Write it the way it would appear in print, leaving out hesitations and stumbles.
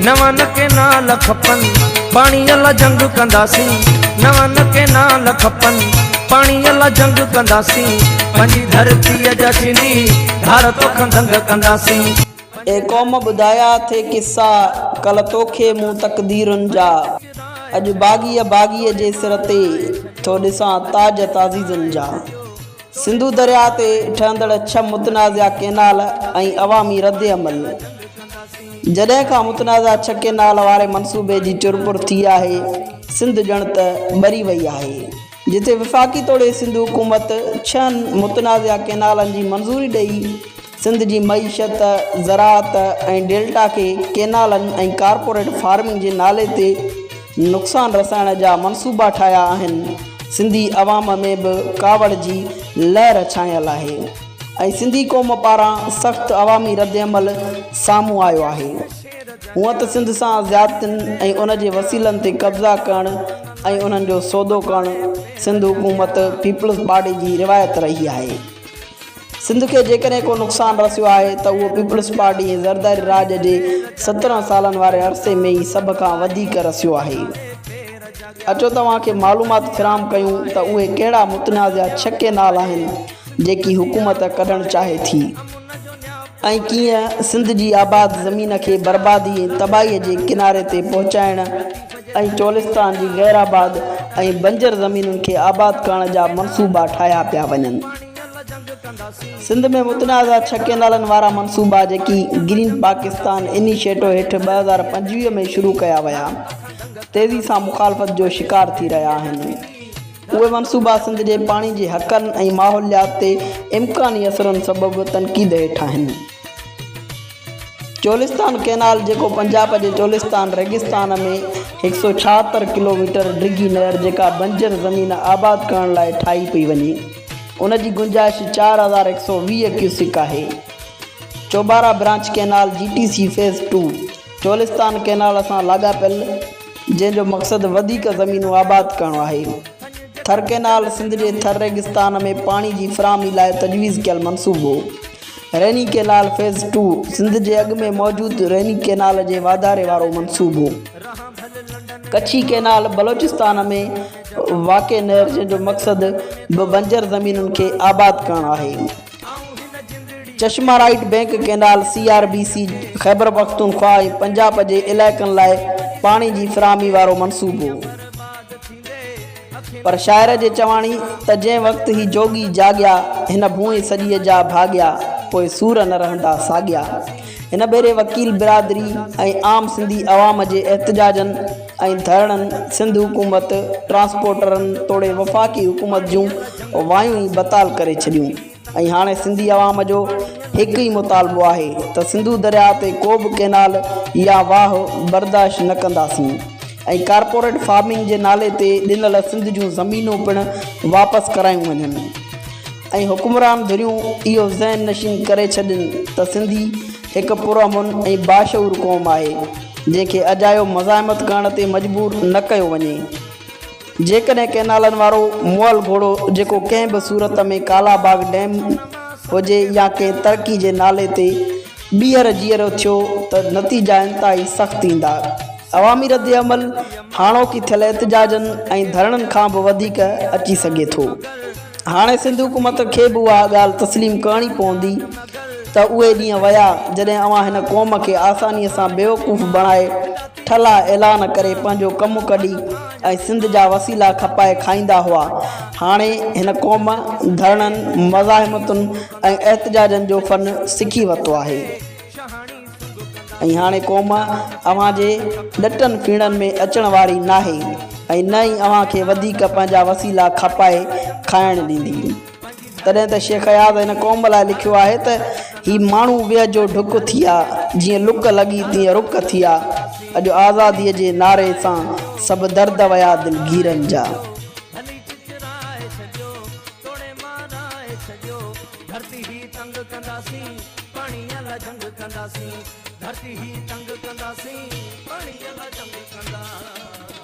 नवां के नाल खपन पानी अला जंग कंदासी नवां के नाल खपन पानी अला जंग कंदासी पंजी धरती जचनी धार तो खंदंग कंदासी। ए कौम बुधाया थे किस्सा कल तोखे मुँह तकदीरुन जा अज बागीअ जे सिर ते थो ॾिसां ताज ताज़ीज़ुन जा। सिंधु दरिया ते ठहंदड़ 6 मुतनाज़ा केनाल ऐं अवामी रद्द अमल। जॾहिं खां मुतनाज़ा 6 केनाल वारे मनसूबे जी चुरपुर थी आहे सिंध ॼण त ॿरी वई आहे। जिते वफ़ाक़ी तौर सिंध हुकूमत 6 मुतनाज़ा केनालनि जी मंज़ूरी ॾेई सिंध जी मईशत ज़राअत ऐं डेल्टा खे केनालनि ऐं कारपोरेट फार्मिंग जे नाले ते नुक़सानु रसाइण जा मनसूबा ठाहिया आहिनि, सिंधी अवाम में बि कावड़ जी लहर छायल आहे ऐं सिंधी क़ौम पारां सख़्तु अवामी रद्द अमल साम्हूं आयो आहे। हूअं त सिंध सां ज़्यादतियुनि ऐं उन जे वसीलनि ते कब्ज़ा करणु ऐं उन्हनि जो सौदो करणु सिंध हुकूमत पीपल्स पार्टी जी रिवायत रही आहे। सिंध खे जेकॾहिं को नुक़सानु रसियो आहे त उहो पीपल्स पार्टी ऐं ज़रदारी राज जे 17 सालनि वारे अरसे में ई सभ खां वधीक रसियो आहे। अचो तव्हांखे मालूमात फ़राहम कयूं त उहे कहिड़ा मुतनाज़ा 6 केनाल आहिनि जेकी हुकूमत कढणु चाहे थी ऐं कीअं सिंध जी आबाद ज़मीन खे बर्बादी ऐं तबाहीअ जे किनारे ते पहुचाइण ऐं चोलिस्तान जी गैराबाद ऐं बंजर ज़मीनुनि खे आबाद करण जा मनसूबा ठाहिया पिया वञनि। सिंध में मुतनाज़ा 6 केनालनि वारा मनसूबा जेकी ग्रीन पाकिस्तान इनिशिएटिव हेठि 2025 में शुरू कया विया तेज़ी सां मुखालफ़त जो शिकार थी रहिया आहिनि। उहे मनसूबा सिंध जे पाणी जे हक़नि ऐं माहौलियात ते इम्कानी असरनि सबबि तनक़ीद हेठि आहिनि। चोलिस्तान केनाल जेको पंजाब जे चोलिस्तान रेगिस्तान में 176 किलोमीटर डिघी नहर जेका बंजर ज़मीन आबाद करण लाइ ठाही पई वञे उन जी गुंजाइश 4120 क्यूसिक आहे। Chaubara branch canal GTC phase 2 Cholistan canal सां लाॻापियल जंहिंजो मक़सदु वधीक ज़मीनूं आबाद करणो आहे। थर केनाल सिंध जे थर रेगिस्तान में पाणी जी फ़राहमी लाइ तजवीज़ कयल मनसूबो। रैनी केनाल फेज़ 2 सिंध जे अॻु में मौजूदु रैनी केनाल जे वाधारे वारो मनसूबो। कच्छी केनाल बलोचिस्तान में वाक़िअ नहर जंहिंजो मक़सदु बंजर ज़मीनुनि खे आबाद करणु आहे। Chashma right bank canal CRBC Khyber Pakhtunkhwa ऐं पंजाब जे इलाइक़नि लाइ पाणी जी फ़राहमी वारो मनसूबो। पर शाइर जे चवाणी त जंहिं वक़्तु ही जोगी जाॻिया हिन भूए सॼीअ जा भाॻिया पोइ सूर न रहंदा साॻिया। हिन भेरे वकील बिरादरी ऐं आम सिंधी अवाम जे एहतजाजनि ऐं धरणनि सिंध हुकूमत ट्रांसपोर्टरनि तोड़े वफ़ाक़ी हुकूमत जूं वायूं ई बताल करे छॾियूं ऐं हाणे सिंधी अवाम जो हिकु ई मुतालबो आहे त सिंधु दरिया ते को बि केनाल या वाह बर्दाश्त न कंदासीं ऐं कारपोरेट फार्मिंग जे नाले ते ॾिनल सिंध जूं ज़मीनूं पिणु वापसि करायूं वञनि ऐं हुकुमरान धुरियूं इहो ज़हन नशीन करे छॾनि त सिंधी हिकु पुरअमन ऐं बाशऊर क़ौम आहे जंहिंखे अजायो मज़ाहिमत करण ते मजबूर न कयो वञे। जेकॾहिं केनालनि वारो मुअल घोड़ो जेको कंहिं बि सूरत में कालाबाग डैम हुजे या कंहिं तरक़ी जे नाले ते ॿीहर जीअरो थियो त नतीजा इंतिहाई सख़्तु ईंदा। अवामी रद्द अमल हाणोकी थियल एहतजाजनि ऐं धरणनि खां बि वधीक अची सघे थो। हाणे सिंध हुकूमत खे बि उहा ॻाल्हि तस्लीम करणी पवंदी त उहे ॾींहं विया जॾहिं अवां हिन क़ौम खे आसानीअ सां बेवकूफ़ बणाए ठला ऐलान करे पंहिंजो कमु कढी ऐं सिंध जा वसीला खपाए खाईंदा हुआ। हाणे हिन क़ौम धरणनि मज़ाहिमतुनि ऐं एहतजाजनि जो फ़न सिखी वरितो आहे ऐं हाणे क़ौम अव्हां जे ॾटनि फीणनि में अचण वारी नाहे ऐं न ई अव्हां खे वधीक पंहिंजा वसीला खपाए खाइण ॾींदी। तॾहिं त शेख याद हिन क़ौम लाइ लिखियो आहे त ही माण्हू वेह जो डुक थिया जीअं लुक लॻी तीअं रुक थिया अॼु आज़ादीअ जे नारे सां सभु दर्द वया दिलगीरनि जा। धरती ही तंग कंदासी पाणी अला जंग कंदासी धरती ही तंग कंदासी पाणी अला जंग कंदासी।